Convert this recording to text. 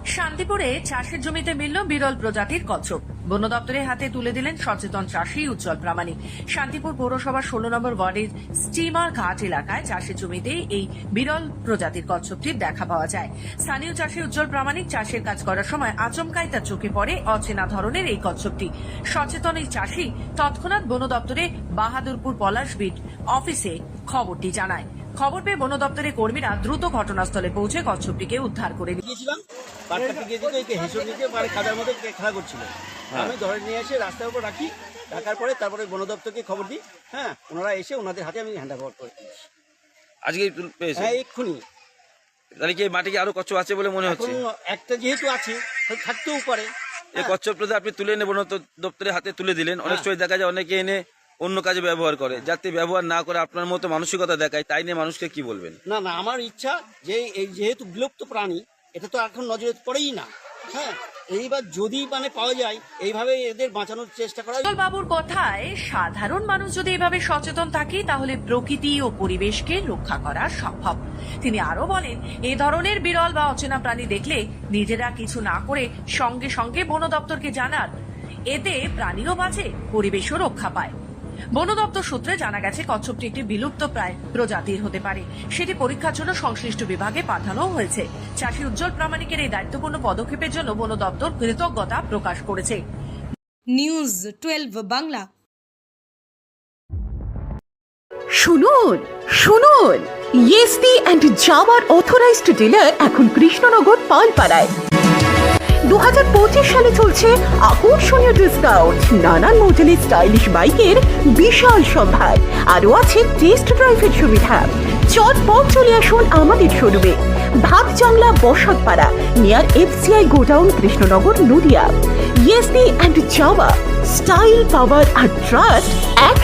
শান্তিপুরে চাষের জমিতে মিলল বিরল প্রজাতির কচ্ছপ। বন দপ্তরের হাতে তুলে দিলেন সচেতন চাষী উজ্জ্বল প্রামাণিক। শান্তিপুর পৌরসভার 16 নম্বর ওয়ার্ডের স্টিমার ঘাট এলাকায় চাষের জমিতে এই বিরল প্রজাতির কচ্ছপটির দেখা পাওয়া যায়। স্থানীয় চাষী উজ্জ্বল প্রামাণিক চাষের কাজ করার সময় আচমকাই তার চোখে পড়ে অচেনা ধরনের এই কচ্ছপটি। সচেতন এই চাষী তৎক্ষণাৎ বন দপ্তরে বাহাদুরপুর পলাশবিট অফিসে খবরটি জানায়। খবর পেয়ে বন দপ্তরের কর্মীরা দ্রুত ঘটনাস্থলে পৌঁছে কচ্ছপটিকে উদ্ধার করে গিয়েছিলাম বাচ্চাকে গিয়ে দিকে একে হেসে নিচে মানে খাদার মধ্যে খেলা করছিল। আমি ধরে নিয়ে এসে রাস্তার উপর রাখার পরে তারপরে বন দপ্তরকে খবর দিই। হ্যাঁ, ওনারা এসে ওনাদের হাতে আমি হ্যান্ড ওভার করে দিয়েছি। আজকে পেয়েছে? হ্যাঁ, এক্ষুনি। তাহলে কি এই মাঠে কি আরো কচ্ছপ আছে বলে মনে হচ্ছে? এখন একটা যেহেতু আছে থাকতেও পারে। এই কচ্ছপটা আপনি তুলে এনে বন দপ্তরের হাতে তুলে দিলেন। অনেক সময় দেখা যায় অনেকে এনে অন্য কাজে ব্যবহার করে, যাতে ব্যবহার না করে আপনার মতো মানসিকতা দেখায়, তাই নিয়ে মানুষকে কি বলবেন? না না, আমার ইচ্ছা যে এই যেহেতু বিলুপ্ত প্রাণী, এটা তো এখন নজরে পড়েই না। হ্যাঁ, এইবার যদি মানে পাওয়া যায় এইভাবে এদের বাঁচানোর চেষ্টা করা। উজ্জ্বল বাবুর কথায় সাধারণ মানুষ যদি এভাবে সচেতন থাকে তাহলে প্রকৃতি ও পরিবেশকে রক্ষা করা সম্ভব। তিনি আরো বলেন, এই ধরনের বিরল বা অচেনা প্রাণী দেখলে নিজেরা কিছু না করে সঙ্গে সঙ্গে বন দপ্তরকে জানার। এতে প্রাণীও বাঁচে, পরিবেশও রক্ষা পায়। বন দপ্তর সূত্রে জানা গেছে কচ্ছপটি একটি বিলুপ্ত প্রায় প্রজাতির হতে পারে। সেটি পরীক্ষার জন্য সংশ্লিষ্ট বিভাগে পাঠানো হয়েছে। চাষী উজ্জ্বল প্রামাণিকের এই দায়িত্বপূর্ণ পদক্ষেপের জন্য বন দপ্তর কৃতজ্ঞতা প্রকাশ করেছে। নিউজ 12 বাংলা। শুনুন শুনুন, ইয়েসদি অ্যান্ড জাওয়ার অথরাইজড ডিলার এখন কৃষ্ণনগর পালপাড়ায়। 2025 সালে চলছে আকর্ষণীয় ডিসকাউন্ট, নানান মডেলের স্টাইলিশ বাইকের বিশাল সম্ভার, আরও আছে টেস্ট ড্রাইভের সুবিধা। চটপট চলে আসুন আমাদের শোরুমে, Bhatjangla Basatpara, near FCI godown, Krishnanagar, Nadia. Yezdi and Jawa, style, power আর ট্রাস্ট এক